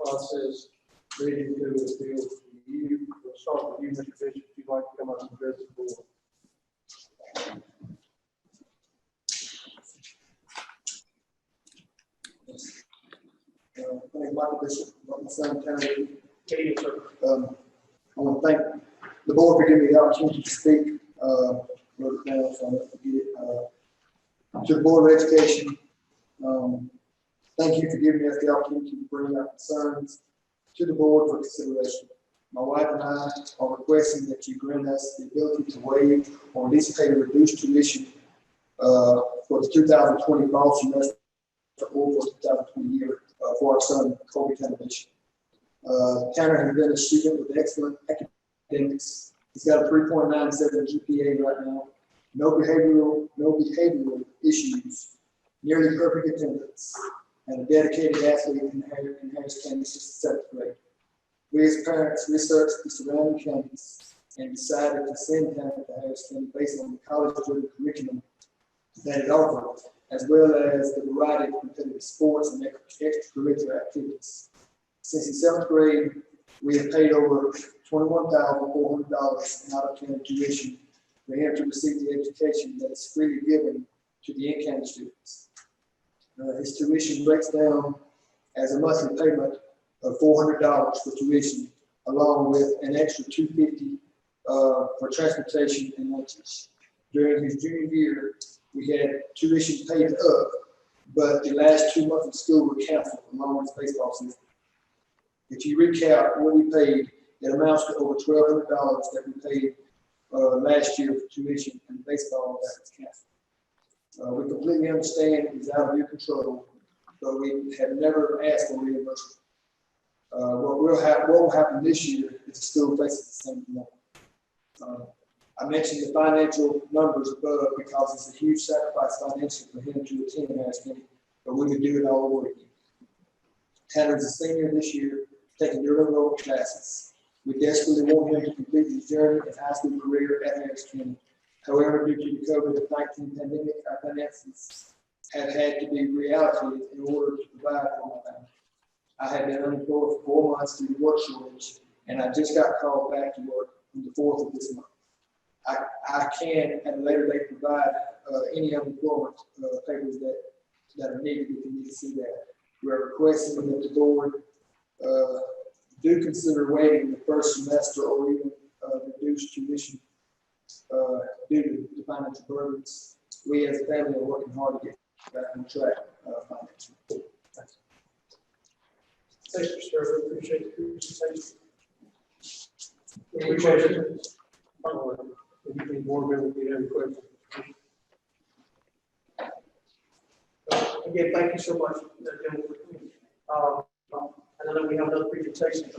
process leading to the appeal to you. We'll start with you, Mr. Bishop, if you'd like to come up and address the board. Thank Michael Bishop, my son, County. Okay, sir. I want to thank the board for giving me the opportunity to speak. Wrote it down, so I don't forget it. To the Board of Education, thank you for giving us the opportunity to bring our concerns to the board for consideration. My wife and I are requesting that you grant us the ability to waive or at least pay a reduced tuition for the 2020 fall semester or for 2020 year for our son, Kobe Bishop. Tanner has been a student with excellent academics. He's got a 3.97 GPA right now. No behavioral issues, nearly perfect attendance, and a dedicated athlete in Harris County since the 7th grade. We as parents researched the surrounding counties and decided to send Tanner to Harris County based on the college-driven curriculum that it offered, as well as the variety of competitive sports and extracurricular activities. Since the 7th grade, we have paid over $21,400 in out-of-county tuition for him to receive the education that is freely given to the in-county students. His tuition breaks down as a monthly payment of $400 for tuition, along with an extra $250 for transportation and lunches. During his junior year, we had tuition paid up, but the last 2 months of school were canceled along with baseball season. If you recap what we paid, it amounts to over $1,200 that we paid last year for tuition and baseball that was canceled. We completely understand it's out of your control, but we have never asked for reimbursement. What will happen this year is the school faces the same thing. I mentioned the financial numbers above because it's a huge sacrifice financially for him to attend Harris County, but we would do it all over again. Tanner's a senior this year, taking dual enrollment classes. We desperately want him to complete his journey and high school career at Harris County. However, due to the COVID-19 pandemic, our finances have had to be reallocated in order to provide for my family. I have been unemployed for 4 months due to work shortage, and I just got called back to work on the 4th of this month. I can at a later date provide any unemployment papers that are needed if you need to see that. We are requesting that the board do consider waiving the first semester or even reduced tuition due to the financial burdens. We as a family are working hard to get back on track financially. Thanks, Mr. Sir. We appreciate the presentation. Any questions? Any board members, if you have any questions? Again, thank you so much. And then we have another presentation.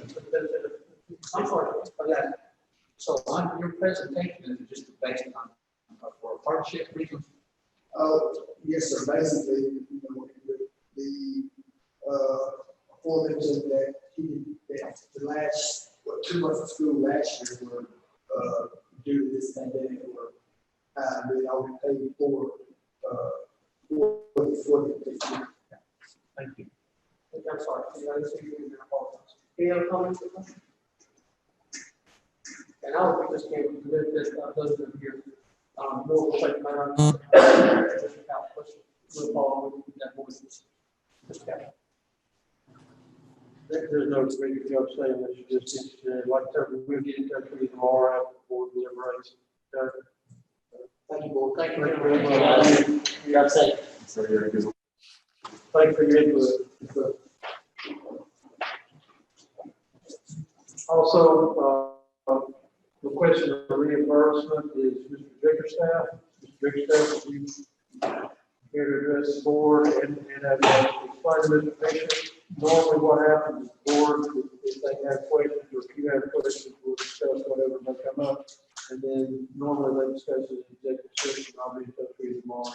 I'm sorry for that. So on your presentation, is it just based on for hardship reasons? Yes, sir. Basically, you know, the aforementioned that the last 2 months of school last year were due to this pandemic or we already paid for this year. Thank you. I'm sorry. Any other comments? And I would just can't commit this, those of here. More will take my we'll follow that voice. There's no great job saying that you just interested. Like I said, we'll get in touch with you tomorrow after the board deliberates. Thank you, board. Thank you very much. You got to say. Thank you for your input. Also, requesting a reimbursement is Mr. Bickerstaff. Mr. Bickerstaff, you here to address the board and have explained the information. Normally what happens is the board, if they have questions or if you have questions, we'll discuss whatever may come up. And then normally they discuss it in executive session. I'll be in touch with you tomorrow.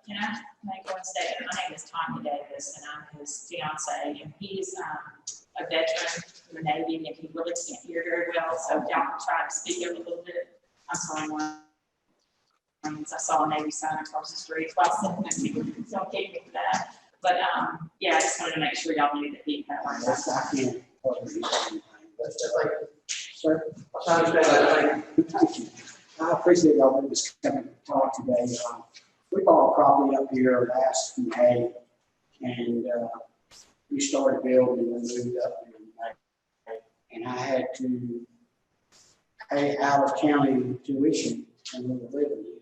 Can I make one statement? My name is Tanya Davis, and I'm his fiance, and he's a veteran from the Navy, and he really can't hear very well. So y'all can try to speak up a little bit. I'm sorry, I saw a Navy sign across the street. So I'll keep me for that. But yeah, I just wanted to make sure y'all knew that he had learned that. I can't. But, Sir, I understand. thank you. I appreciate y'all letting us come and talk today. We bought a property up here last May, and we started building and moved up here in May. And I had to pay out of county tuition and we were living here.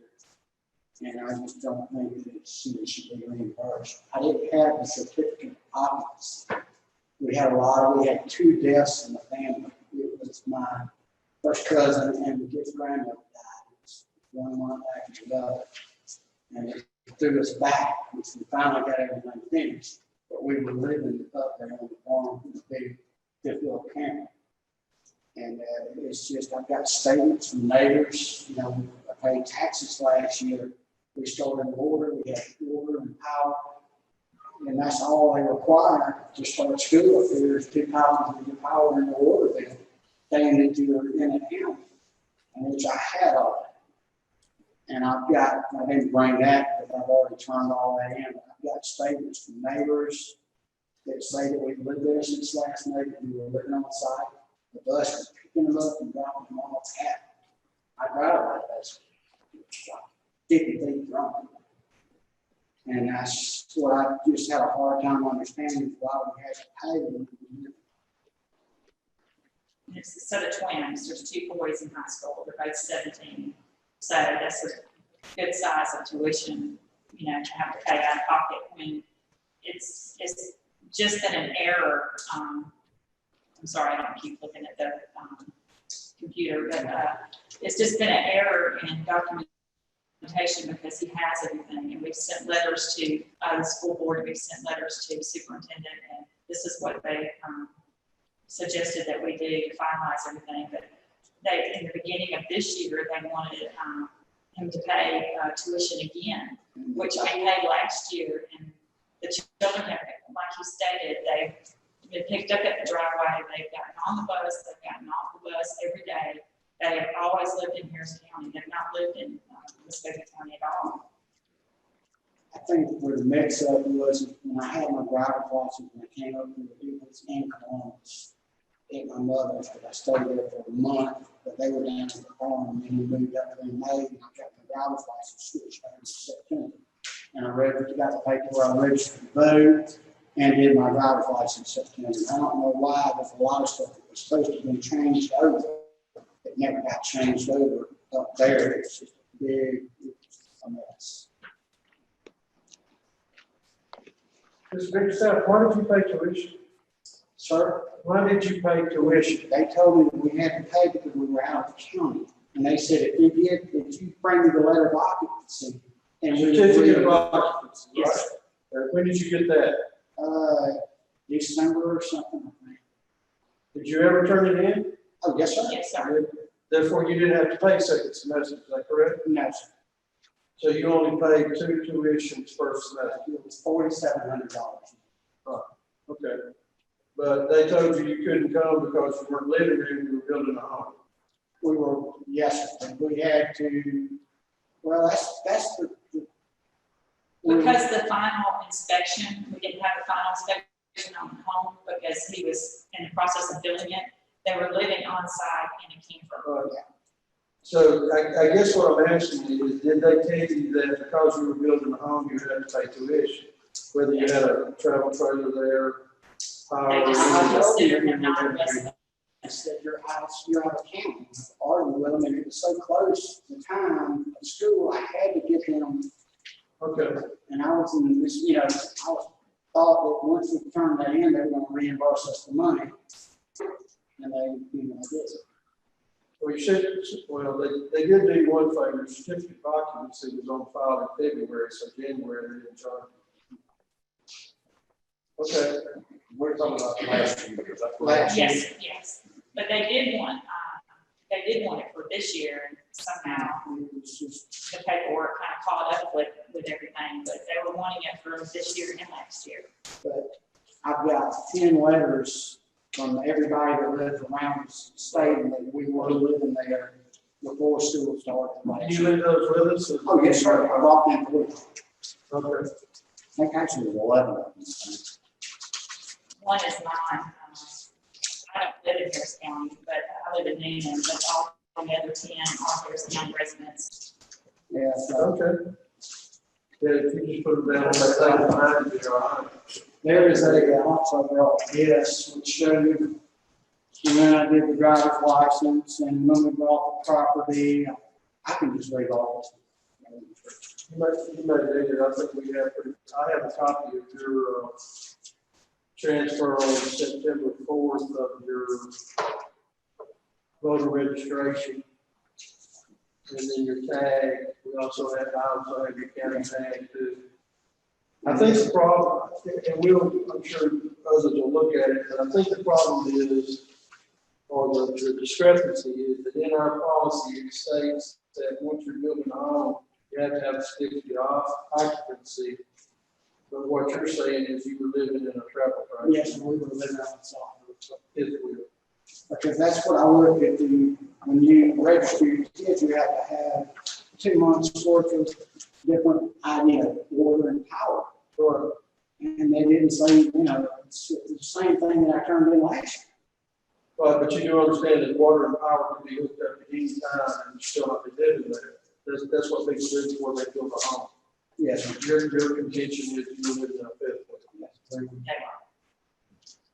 And I just don't think that it should be reimbursed. I didn't have the certificate of occupancy. We had 2 deaths in the family. It was my first cousin and his grandmother died. It was 1 month after the other. And it threw us back. We finally got everything finished. But we were living up there on the farm in a big 50-acre camp. And it's just, I've got statements from neighbors. You know, I paid taxes last year. We stored in water, we had water and power. And that's all they require to start school. If there's 2 houses with the power and the water bill, they need to in a county, and which I had all that. And I didn't bring that, but I've already turned all that in. I've got statements from neighbors that say that we've lived there since last night and we were living on site. The bus was picking them up and dropping them off at. I drive like that. 50 feet from. And that's what I just had a hard time understanding why we had to pay them. It's a set of twins. There's 2 boys in high school. They're both 17. So that's a good size of tuition, you know, to have to pay out of pocket. I mean, it's just been an error. I'm sorry, I don't keep looking at the computer, but it's just been an error in documentation because he has everything. And we've sent letters to the school board, we've sent letters to the superintendent, and this is what they suggested that we do to finalize everything. But they, in the beginning of this year, they wanted him to pay tuition again, which we paid last year. And the children have, like you stated, they've been picked up at the driveway, they've gotten on the bus, they've gotten off the bus every day. They have always lived in Harrison County. They've not lived in Muskogee County at all. I think where the mix up was when I had my driver's license and I came up with it was in Columbus at my mother's, but I stayed there for a month, but they were down to the farm and we moved up there in May and I got my driver's license switched back in September. And I got the paper I registered to vote and did my driver's license in September. I don't know why, there's a lot of stuff that was supposed to be changed over. It never got changed over up there. It's just a big mess. Mr. Bickerstaff, why did you pay tuition? Sir, Why did you pay tuition? they told me that we had to pay because we were out of the county. And they said, if you bring me the letter of occupancy. And we Certificate of occupancy, right? Yes. When did you get that? December or something, I think. Did you ever turn it in? Oh, yes, sir. Yes, sir. Therefore, you didn't have to pay second semester, is that correct? No, sir. So you only paid 2 tuitions first semester? It was $4,700. Okay. But they told you couldn't come because you weren't living there and you were building a home? We were, yes, sir. We had to, well, that's the. Because the final inspection, we didn't have the final inspection on the home because he was in the process of building it. They were living on site in a camper. Yeah. So I guess what I'm asking you is, did they tell you that because you were building a home, you had to pay tuition? Whether you had a travel trailer there? They just considered him not a resident. I said, you're out of county. Arguing with them, and it was so close the time of school, I had to get them. Okay. And I was in this, you know, thought that once we turned that in, they were going to reimburse us the money. And they, you know, did. Well, you should, well, they did do one favor. Certificate of occupancy was on file in February, so January they didn't charge. Okay. We're talking about last year. Last year. Yes. But they did want it for this year, and somehow It was just, the paperwork kind of caught up with everything, but they were wanting it for this year and next year. but I've got 10 letters from everybody that lives around us stating that we were living there before school started. Did you leave those with us? Oh, yes, sir. I brought them with me. Okay. I think actually it was 11 of them. One is mine. I don't live in Harris County, but I live in Newnan, but all the other 10 are Harris County residents. Yeah, so Okay. Yeah, if you just put them down on that thing behind you, all right. There is a also brought, yes, which show you when I did the driver's license and when we bought the property. I can just leave all this. You may need it. I think we have, I have a copy of your, transfer on September 4th of your voter registration. And then your tag, I also have your county tag too. I think the problem, and I'm sure others will look at it, but I think the problem is, or the discrepancy is that in our policy, it states that once you're building a home, you have to have a certificate of occupancy. But what you're saying is you were living in a travel trailer. Yes, we were living outside. It will. Because that's what I looked at when you register your kids, you have to have 2 months worth of different water and power. Sure. And they didn't say, it's the same thing that I turned in last year. But you do understand that water and power can be hooked up at any time and you still have to live in there. That's what people do before they build a home. Yes. Your contention is you live in a fifth.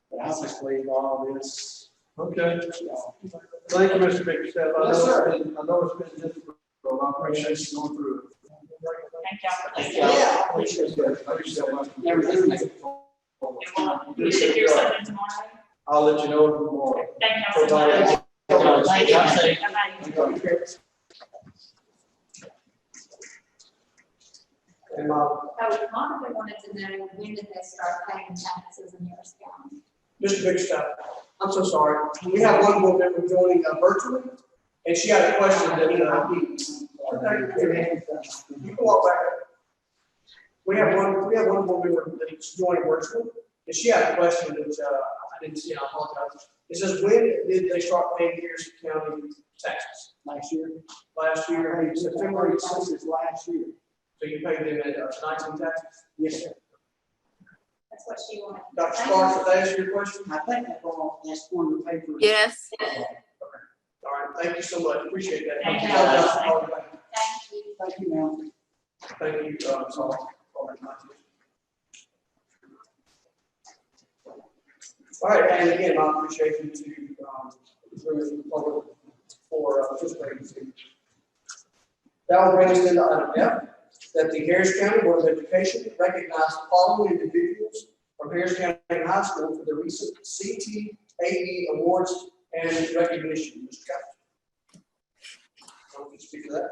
But I'll just leave all this. Okay. Thank you, Mr. Bickerstaff. I know it's been difficult. I appreciate you going through it. Thank y'all for listening. Yeah. Appreciate that. I appreciate that. You should hear something tomorrow. I'll let you know in the morning. Thank y'all so much. Thank you. Bye-bye. And Monica wanted to know, when did they start paying taxes in Harris County? Mr. Bickerstaff, I'm so sorry. We have one board member joining virtually, and she had a question that, you can walk back. We have one board member that's joining virtually, and she had a question that I didn't see, I apologize. It says, when did they start paying Harrison County taxes? Last year. Last year, September, Taxes last year. so you paid them at 19 taxes? Yes, sir. That's what she wanted. Dr. Sparks, did I answer your question? I think that's on the paper. Yes. All right, thank you so much, appreciate that. Thank you. Thank you. Thank you, ma'am. Thank you, sorry. All right, and again, I appreciate you to bring the public for participating. That will bring us into item F, that the Harris County Board of Education recognize the following individuals from Harris County High School for the recent CTAE awards and recognition. Mr. Captain. Can you speak to that?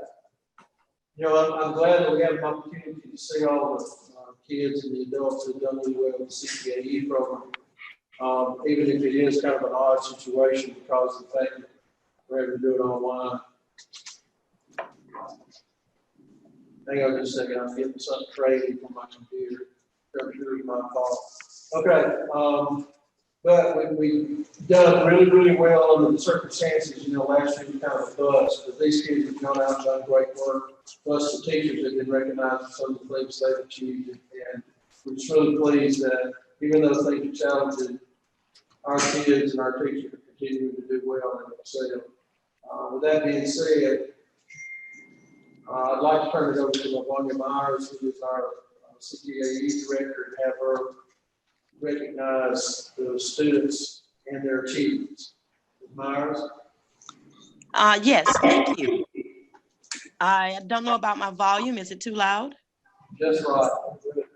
I'm glad that we have an opportunity to see all the kids and the adults who have done really well in the CTAE program. Even if it is kind of an odd situation because of the fact that we're able to do it online. Hang on just a second, I'm getting something crazy from my computer. I'm sure it's my fault. Okay, but we've done really, really well under the circumstances. Last year was kind of a bust, but these kids have gone out and done great work. Plus the teachers have been recognized for some of the things they've achieved. And we're just really pleased that even though things are challenging, our kids and our teachers are continuing to do well and excel. With that being said, I'd like to turn it over to Lavonia Myers, who is our CTAE director, and have her recognize the students and their achievements. Ms. Myers? Yes, thank you. I don't know about my volume. Is it too loud? Just right.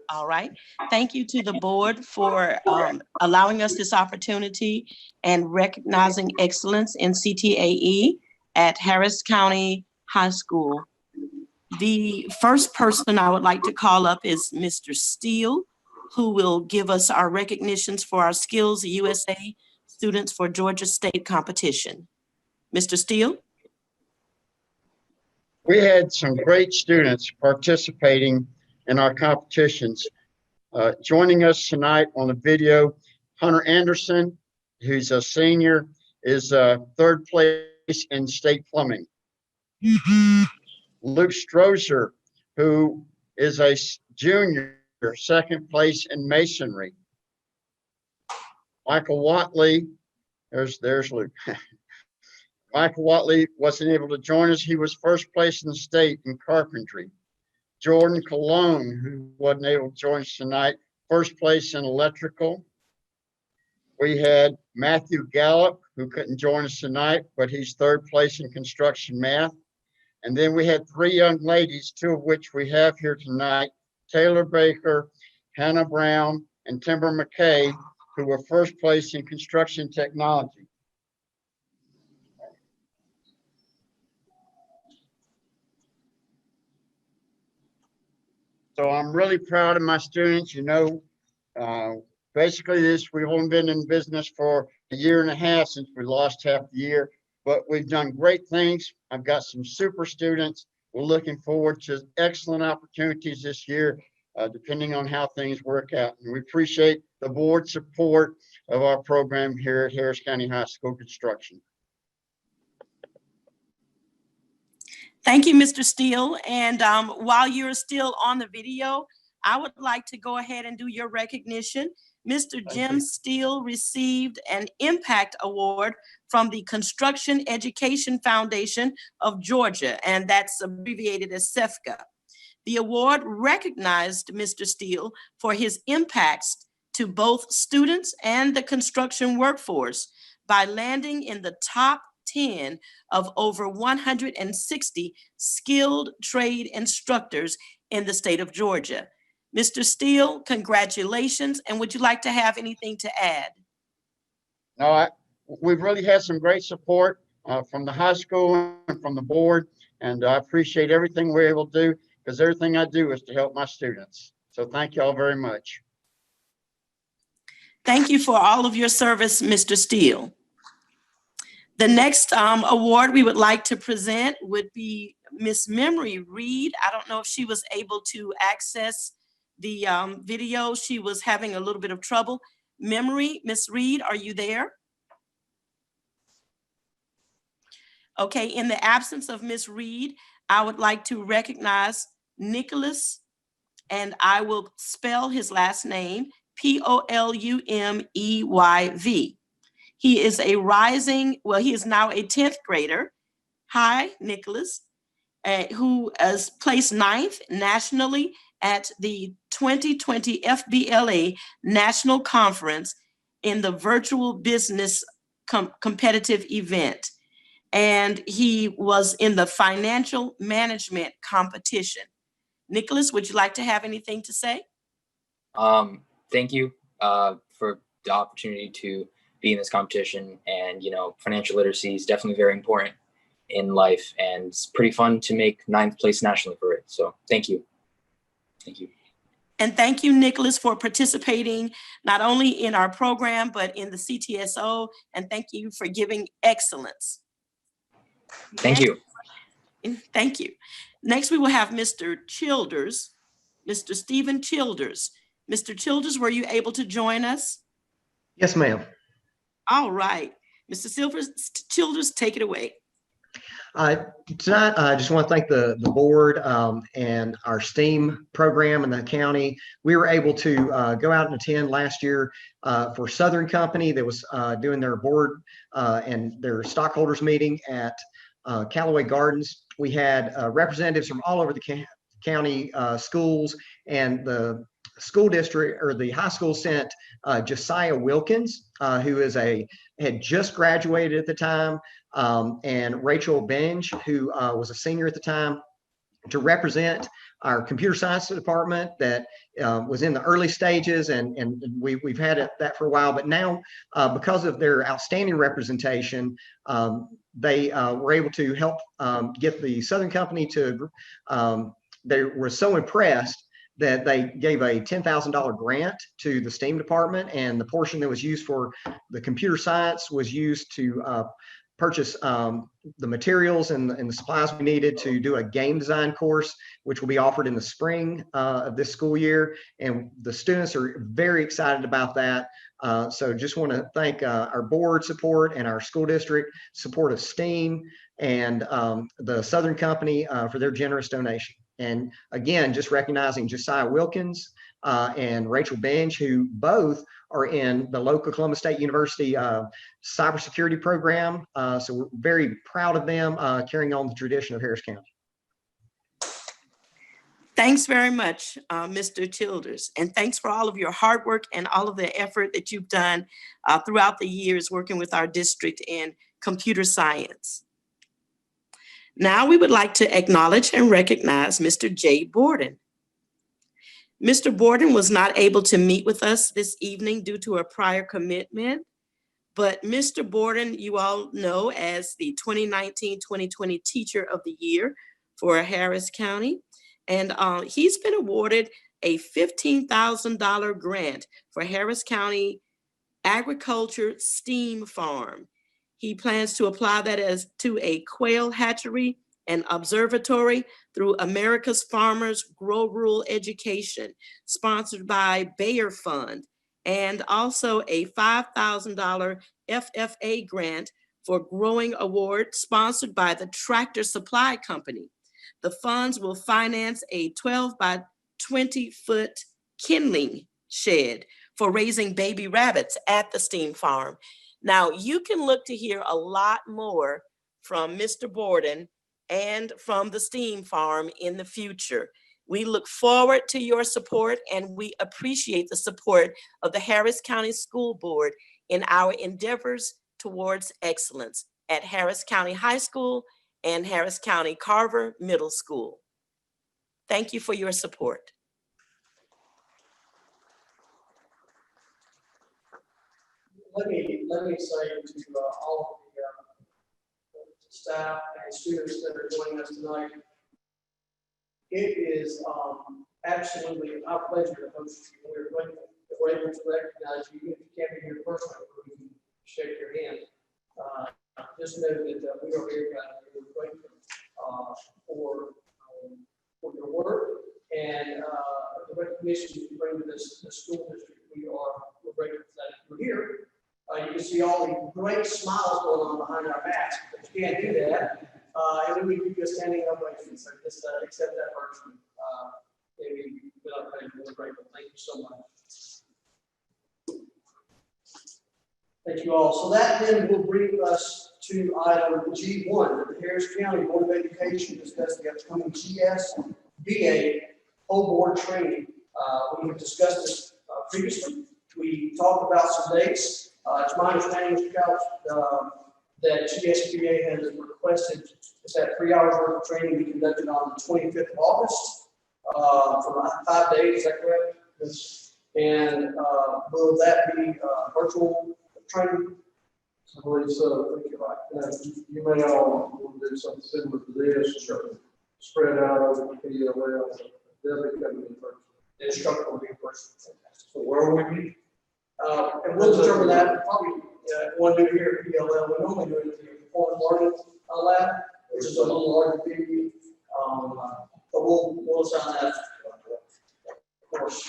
All right. Thank you to the board for allowing us this opportunity and recognizing excellence in CTAE at Harris County High School. The first person I would like to call up is Mr. Steele, who will give us our recognitions for our Skills USA students for Georgia State competition. Mr. Steele? We had some great students participating in our competitions. Joining us tonight on the video, Hunter Anderson, who's a senior, is third place in state plumbing. Luke Strozer, who is a junior, second place in masonry. Michael Watley, there's Luke. Michael Watley wasn't able to join us. He was first place in the state in carpentry. Jordan Cologne, who wasn't able to join us tonight, first place in electrical. We had Matthew Gallup, who couldn't join us tonight, but he's third place in construction math. And then we had 3 young ladies, 2 of which we have here tonight, Taylor Baker, Hannah Brown, and Timber McKay, who were first place in construction technology. So I'm really proud of my students. You know, basically we've only been in business for a year and a half since we lost half the year, but we've done great things. I've got some super students. We're looking forward to excellent opportunities this year, depending on how things work out. And we appreciate the board support of our program here at Harris County High School Construction. Thank you, Mr. Steele. And while you're still on the video, I would like to go ahead and do your recognition. Mr. Jim Steele received an Impact Award from the Construction Education Foundation of Georgia, and that's abbreviated as CEFCA. The award recognized Mr. Steele for his impacts to both students and the construction workforce by landing in the top 10 of over 160 skilled trade instructors in the state of Georgia. Mr. Steele, congratulations. And would you like to have anything to add? No, we've really had some great support from the high school and from the board. And I appreciate everything we're able to do, because everything I do is to help my students. So thank you all very much. Thank you for all of your service, Mr. Steele. The next award we would like to present would be Miss Memory Reed. I don't know if she was able to access the video. She was having a little bit of trouble. Memory, Miss Reed, are you there? Okay, in the absence of Miss Reed, I would like to recognize Nicholas, and I will spell his last name, Poulumeyv. He is a rising, well, he is now a 10th grader. Hi, Nicholas, who is placed 9th nationally at the 2020 FBLA National Conference in the virtual business competitive event. And he was in the financial management competition. Nicholas, would you like to have anything to say? Thank you for the opportunity to be in this competition. And, you know, financial literacy is definitely very important in life, and it's pretty fun to make 9th place nationally for it. So thank you. Thank you. And thank you, Nicholas, for participating not only in our program, but in the CTSO. And thank you for giving excellence. Thank you. Thank you. Next, we will have Mr. Childers, Mr. Stephen Childers. Mr. Childers, were you able to join us? Yes, ma'am. All right. Mr. Childers, take it away. Tonight, I just want to thank the board and our STEAM program in the county. We were able to go out and attend last year for Southern Company that was doing their board and their stockholders meeting at Callaway Gardens. We had representatives from all over the county schools, and the school district, or the high school, sent Josiah Wilkins, who had just graduated at the time, and Rachel Benge, who was a senior at the time, to represent our computer science department that was in the early stages, and we've had that for a while. But now, because of their outstanding representation, they were able to help get the Southern Company to, they were so impressed that they gave a $10,000 grant to the STEAM department, and the portion that was used for the computer science was used to purchase the materials and the supplies we needed to do a game design course, which will be offered in the spring of this school year. And the students are very excited about that. So just want to thank our board support and our school district support of STEAM, and the Southern Company for their generous donation. And again, just recognizing Josiah Wilkins and Rachel Benj, who both are in the local Columbus State University cybersecurity program. So we're very proud of them carrying on the tradition of Harris County. Thanks very much, Mr. Childers. And thanks for all of your hard work and all of the effort that you've done throughout the years working with our district in computer science. Now we would like to acknowledge and recognize Mr. Jay Borden. Mr. Borden was not able to meet with us this evening due to a prior commitment, but Mr. Borden, you all know as the 2019-2020 Teacher of the Year for Harris County. And he's been awarded a $15,000 grant for Harris County Agriculture STEAM Farm. He plans to apply that as to a quail hatchery and observatory through America's Farmers Grow Rural Education, sponsored by Bayer Fund, and also a $5,000 FFA grant for Growing Award, sponsored by the Tractor Supply Company. The funds will finance a 12 by 20 foot kindling shed for raising baby rabbits at the STEAM Farm. Now, you can look to hear a lot more from Mr. Borden and from the STEAM Farm in the future. We look forward to your support, and we appreciate the support of the Harris County School Board in our endeavors towards excellence at Harris County High School and Harris County Carver Middle School. Thank you for your support. Let me say to all of the staff and students that are joining us tonight, it is absolutely our pleasure to host you. We're grateful that we're able to recognize you. If you can't be here personally, we can shake your hand. Just know that we are very proud and we're grateful for your work and the recognition you bring to this school district. We're grateful that you're here. You can see all the great smiles going on behind our masks, but you can't do that. And we give you a standing ovation. So just accept that virtually. We're grateful. Thank you so much. Thank you all. So that then will bring us to item G1, the Harris County Board of Education discuss the upcoming GSBA whole board training. We have discussed this previously. We talked about some dates. It's my understanding, Mr. Couch, that GSBA has requested that 3 hours worth of training be conducted on the 25th of August for 5 days. Is that correct? Yes. And will that be virtual training? I believe so. Thank you. You may all want to do something similar to this. Sure. Spread out over the PLL. They'll be coming in person. The instructor will be in person. So where will we be? And we'll determine that probably one do it here at PLL. We normally do it at the performance learning lab, which is a little larger venue. But we'll assign that, of course,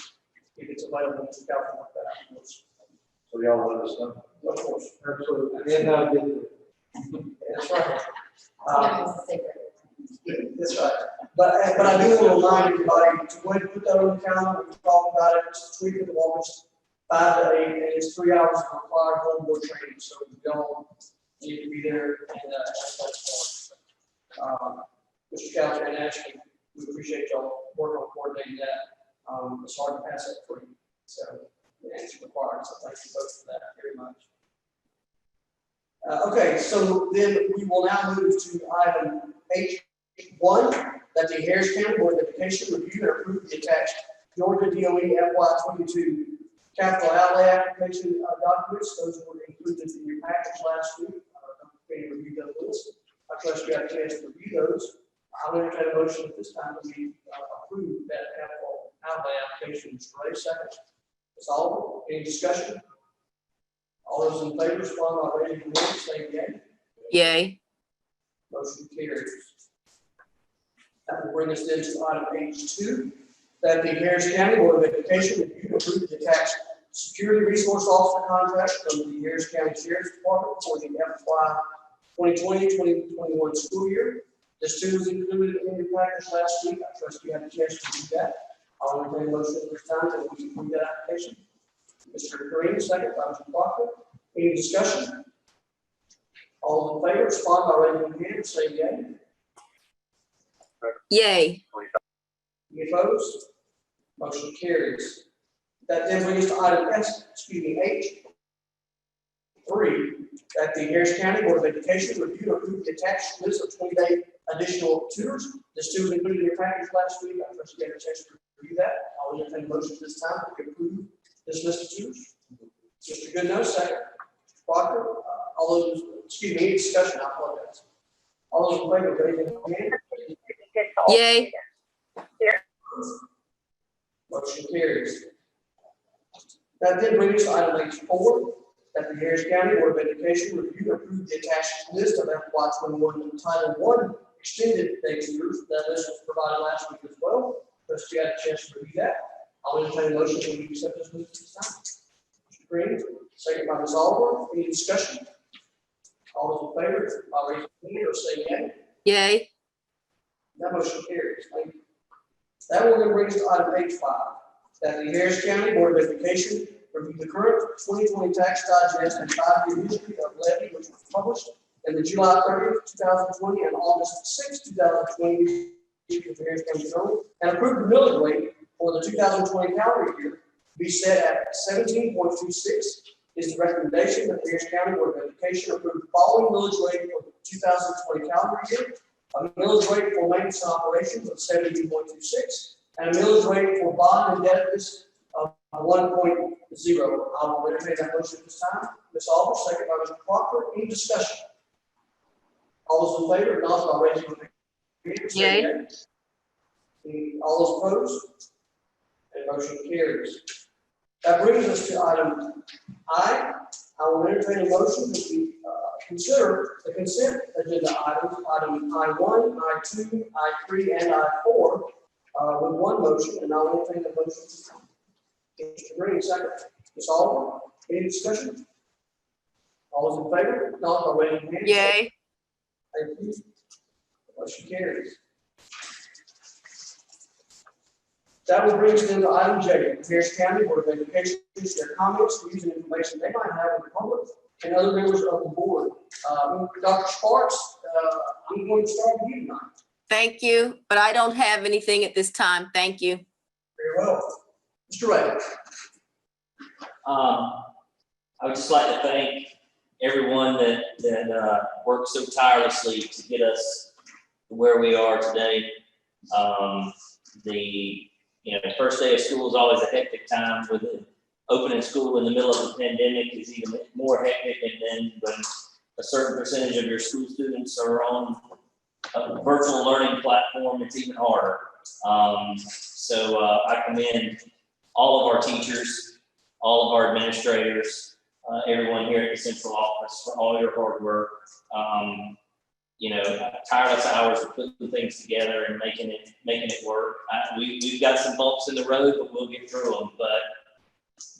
if it's available to calculate like that. Of course. So y'all let us know. Of course. Absolutely. And I did. That's right. That's right. But I do want to remind everybody to go ahead and put that on the calendar. We talked about it. It's the 25th of August, 5 to 8, and it's 3 hours of required home board training. So we all need to be there and Mr. Couch and Ashley, we appreciate y'all working on coordinating that. It's hard to pass that for you. So it's required. So thank you both for that very much. Okay, so then we will now move to item H1, that the Harris County Board of Education review and approve the attached Georgia DOE FY22 capital outlay application documents. Those were included in your package last week. Can you review those? I trust you got a chance to review those. I'll entertain a motion at this time to be approve that capital outlay application. Mr. Ray, second. Ms. Alden, any discussion? All those in favor, respond by raising your hand, say yay. Yay. Motion carries. That will bring us then to item H2, that the Harris County Board of Education review and approve the attached security resource officer contract from the Harris County Sheriff's Department for the FY 2020-2021 school year. This too was included in your package last week. I trust you had a chance to do that. I'll entertain a motion at this time that we approve that application. Mr. Green, second by Mr. Proctor. Any discussion? All in favor, respond by raising your hand and say yea. Yay. Any opposed? Motion carries. That then brings us to item H3, that the Harris County Board of Education review and approve the attached list of 20-day additional tutors. This too was included in your package last week. I trust you had a chance to review that. I'll entertain a motion this time to approve this list of tutors. Mr. Goodnow, second. Proctor, all those, excuse me, any discussion? I apologize. All those in favor, raise your hand. Yay. Motion carries. That then brings us to item H4, that the Harris County Board of Education review and approve the attached list of FY21 Title I extended day tutors. That list was provided last week as well. Just you had a chance to review that. I'll entertain a motion that we accept this list this time. Mr. Green, second by Ms. Oliver. Any discussion? All those in favor, I'll raise your hand or say yea. Yay. That motion carries. Thank you. That will then bring us to item H5, that the Harris County Board of Education review the current 2020 tax digest and 5-year history of levy, which was published in the July 30th, 2020 and August 6th, 2020 issue of the Harris County Journal, and approve the millage rate for the 2020 calendar year to be set at 17.26. Is the recommendation that the Harris County Board of Education approve the following millage rate for the 2020 calendar year: a millage rate for maintenance and operations of 17.26, and a millage rate for bond indebtedness of 1.0. I will entertain that motion at this time. Ms. Oliver, second by Mr. Proctor. Any discussion? All those in favor, acknowledge by raising your hand. Yay. All those opposed? And motion carries. That brings us to item I. I will entertain a motion that we consider the consent agenda items, item I1, I2, I3, and I4, with one motion, and I'll entertain the motion. Mr. Green, second. Ms. Oliver, any discussion? All those in favor, acknowledge by raising your hand. Yay. Thank you. Motion carries. That will bring us into item J. The Harris County Board of Education share comments, views, and information they might have with the public and other members of the board. Dr. Sparks, I'm going to start with you tonight. Thank you, but I don't have anything at this time. Thank you. Very well. Mr. Ray. I would just like to thank everyone that worked so tirelessly to get us to where we are today. The first day of school is always a hectic time. With opening school in the middle of the pandemic is even more hectic, and then when a certain percentage of your school students are on a virtual learning platform, it's even harder. So I commend all of our teachers, all of our administrators, everyone here at the central office for all your hard work. Tireless hours of putting things together and making it work. We've got some bumps in the road, but we'll get through them. But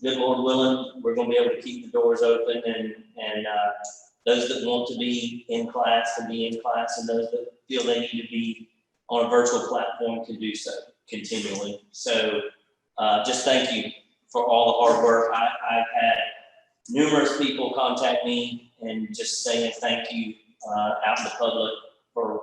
good Lord willing, we're going to be able to keep the doors open, and those that want to be in class can be in class, and those that feel they need to be on a virtual platform can do so continually. So just thank you for all the hard work. I've had numerous people contact me and just saying thank you out in the public for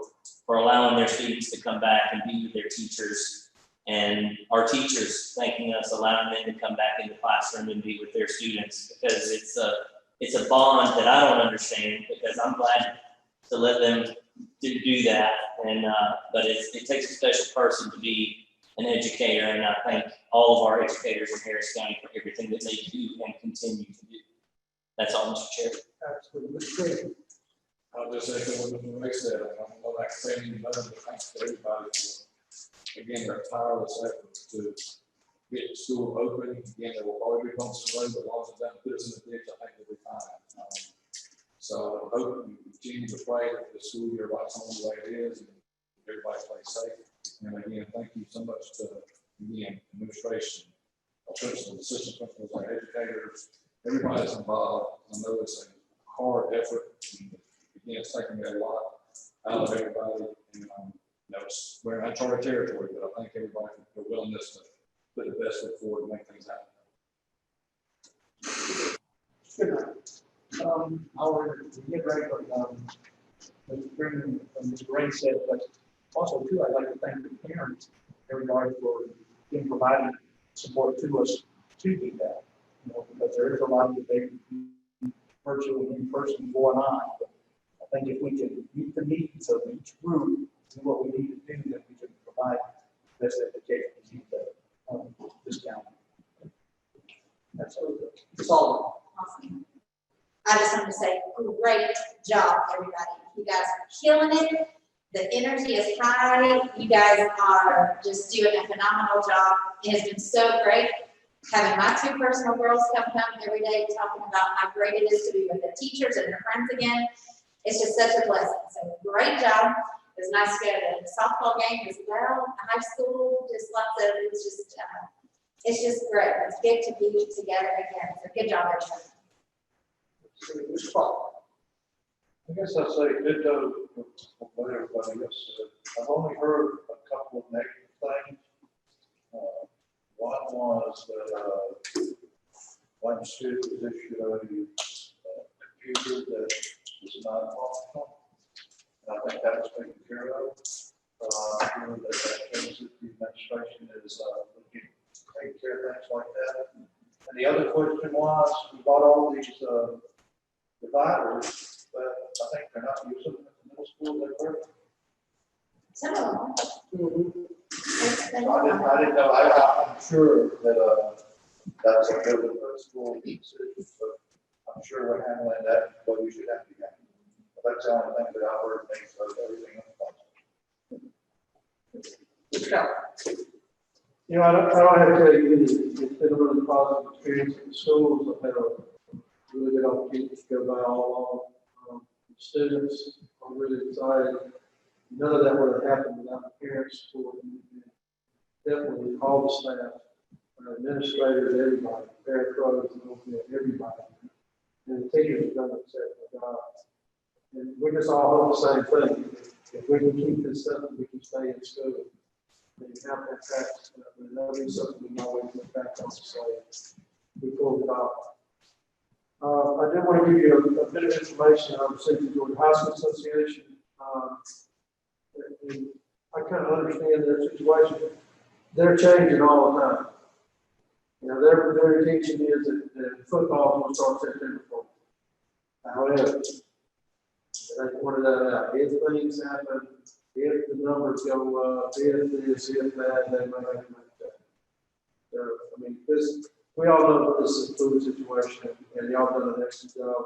allowing their students to come back and be with their teachers, and our teachers thanking us, allowing them to come back in the classroom and be with their students, because it's a bond that I don't understand, because I'm glad to let them do that. And but it takes a special person to be an educator, and I thank all of our educators in Harris County for everything that they do and continue to do. That's all, Mr. Chair. Absolutely. I'll just echo what Mr. Ray said. I don't know like saying another, but thanks to everybody for, again, their tireless efforts to get school open. Again, there will probably be bumps in the road, but as long as it doesn't put us in the ditch, I think we'll be fine. So I hope we continue to pray that the school year runs on the way it is, and everybody stays safe. And again, thank you so much to, again, administration, our principals, assistant principals, our educators, everybody that's involved. I know it's a hard effort. Again, it's taking me a lot out of everybody. And, we're in uncharted territory, but I thank everybody for their willingness put the best foot forward and make things happen. Good night. I'll reiterate what, Mr. Green said, but also too, I'd like to thank the parents, everybody for providing support to us to do that. You know, because there is a lot that they virtually in person going on. But I think if we can meet the needs of each group, do what we need to do, then we can provide best education to keep this county. That's all. Awesome. I just want to say, great job, everybody. You guys are killing it. The energy is high. You guys are just doing a phenomenal job. It has been so great having my two personal girls come home every day talking about how great it is to be with their teachers and their friends again. It's just such a blessing. So great job. It was nice to go to the softball game as well. High school, just lots of, it's just great. It's good to be together again. So good job, everybody. I guess I'll say good job with everybody else. I've only heard a couple of negative things. One was that one student was issued a computer that was not functional. And I think that was taken care of. I hear that shows that the administration is looking to take care of things like that. And the other question was, we bought all these dividers, but I think they're not using them at the middle school. They were. Some of them. I didn't know. I'm sure that that's a good school decision, but I'm sure we're handling that what we should have to do. But that's the only thing that I heard makes everything else. You know, I don't have to tell you, it's been a really positive experience in the schools. I've had a really good opportunity to go by all the students. I'm really excited. None of that would have happened without the parents support. Definitely all the staff, administrators, everybody, parapros, everybody. And the teachers have done an exceptional job. And we just all hope the same thing. If we can keep this up, we can stay in school. And have that practice. And that'll be something we always look back on to say we pulled it off. I did want to give you a bit of information I received from the Georgia High School Association. And I kind of understand their situation. They're changing all the time. You know, their intention is that football will start September 4th. However, they pointed that out. If things happen, if the numbers go up, if this, if that, they may have to make that. So, I mean, we all know that this is a fluid situation, and y'all done an excellent job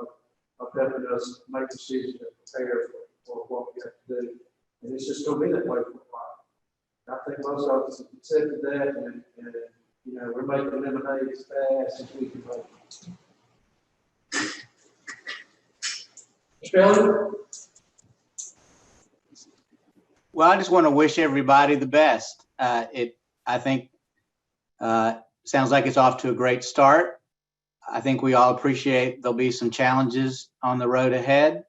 of helping us make decisions and prepare for what we have to do. And it's just going to be that way for a while. I think most of us have accepted that, and you know, we're making lemonade as fast as we can make it. Mr. Well, I just want to wish everybody the best. I think sounds like it's off to a great start. I think we all appreciate there'll be some challenges on the road ahead,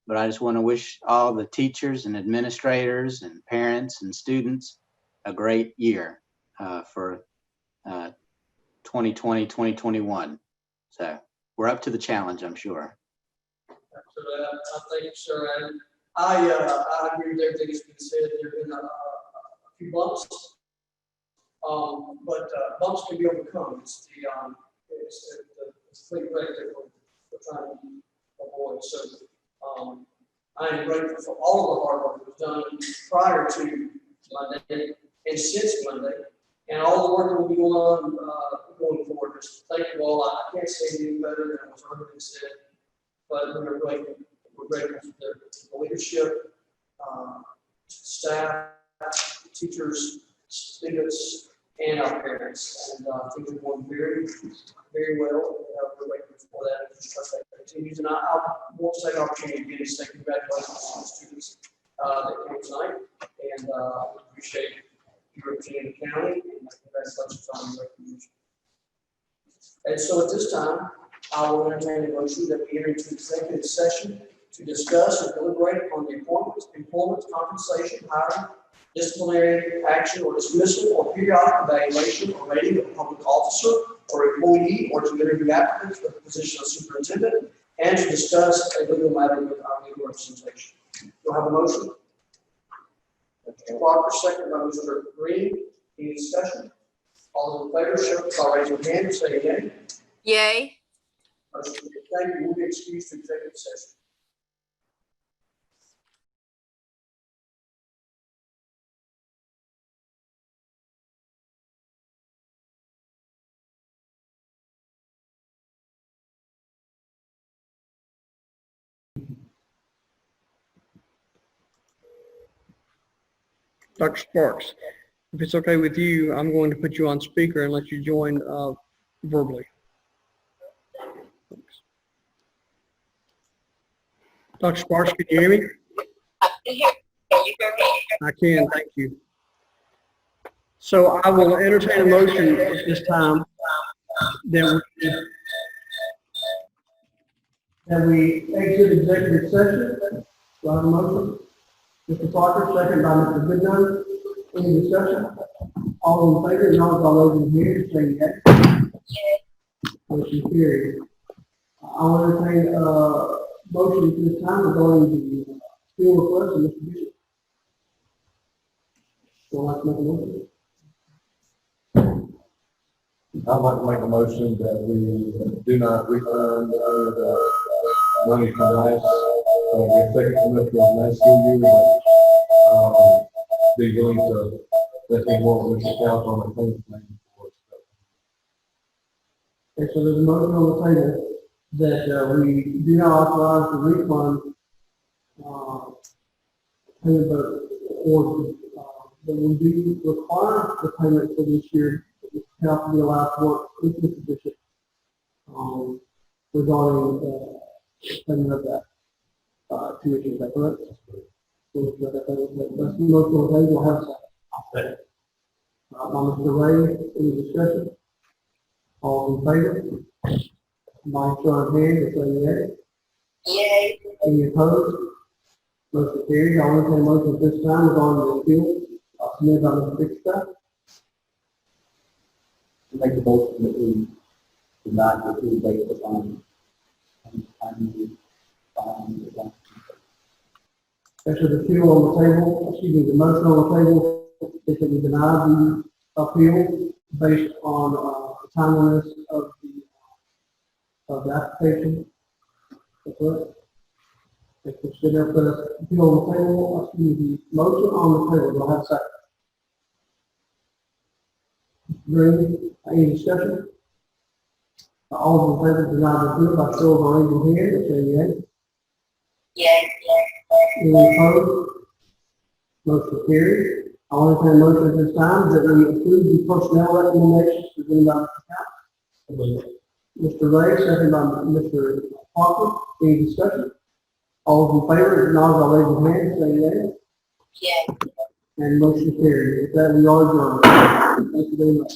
but I just want to wish all the teachers and administrators and parents and students a great year for 2020, 2021. So we're up to the challenge, I'm sure. Absolutely. I thank you, sir. And I agree with everything that's been said. There have been a few bumps, but bumps can be overcome. It's the fleet rate that we're trying to avoid. So I am grateful for all of the hard work that was done prior to Monday and since Monday, and all the work that will be going on going forward. Just thank you all. I can't say anything better than what's already said, but we're grateful. We're grateful for the leadership, staff, teachers, students, and our parents. And I think we're going very, very well. We're grateful for that. Just trust that continues. And I won't take the opportunity again to say congratulations to the students that came tonight. And appreciate you representing the county. And congratulations on the recognition. And so at this time, I will entertain a motion that we enter into executive session to discuss and deliberate upon the employment, compensation, hiring, disciplinary action or dismissal or periodic evaluation or rating of a public officer or employee, or to interview applicants for the position of superintendent, and to discuss a legal matter with our legal representation. Do I have a motion? Mr. Walker, second by Mr. Green. Any discussion? All those in favor, show by raising your hand, say yea. Yay. Motion carries. Thank you. We'll be excused to executive session. Dr. Sparks, if it's okay with you, I'm going to put you on speaker and let you join verbally. Thanks. Dr. Sparks, can you hear me? I can hear you. I can, thank you. So I will entertain a motion at this time that we exit executive session. Do I have a motion? Mr. Parker, second by Mr. Goodnow. Any discussion? All in favor, acknowledge by raising your hand, saying yes. Motion carried. I'll entertain a motion at this time regarding the field request of Mr. Bishop. Would like to make a motion? I'd like to make a motion that we do not refund the money from last, the second semester of last school year, but, be willing to let me work with the council on the payment plan for us. Okay, so there's a motion on the table that we do not authorize the refund payment, but we do require the payment for this year. It have to be allowed to work with Mr. Bishop regarding payment of that tuition. Is that correct? That's the motion on the table. Have a second. By Mr. Ray, any discussion? All in favor? By show of hands, say yea. Yay. Any opposed? Motion carries. I'll entertain a motion at this time regarding the appeal submitted by Mr. Bixler. Make the motion that we do not approve based upon There's the appeal on the table, excuse me, the motion on the table is that we deny the appeal based on the timeliness of the application. That's correct. If we should have put an appeal on the table, excuse me, the motion on the table, we'll have a second. Green, any discussion? All in favor, deny the appeal by show of raising hand, say yea. Yay. Any opposed? Motion carries. I'll entertain a motion at this time that we approve the personnel recommendations presented by Mr. Couch. Mr. Ray, second by Mr. Parker. Any discussion? All in favor, acknowledge by raising hand, say yea. Yay. And motion carries. With that, we are adjourned. Thank you very much.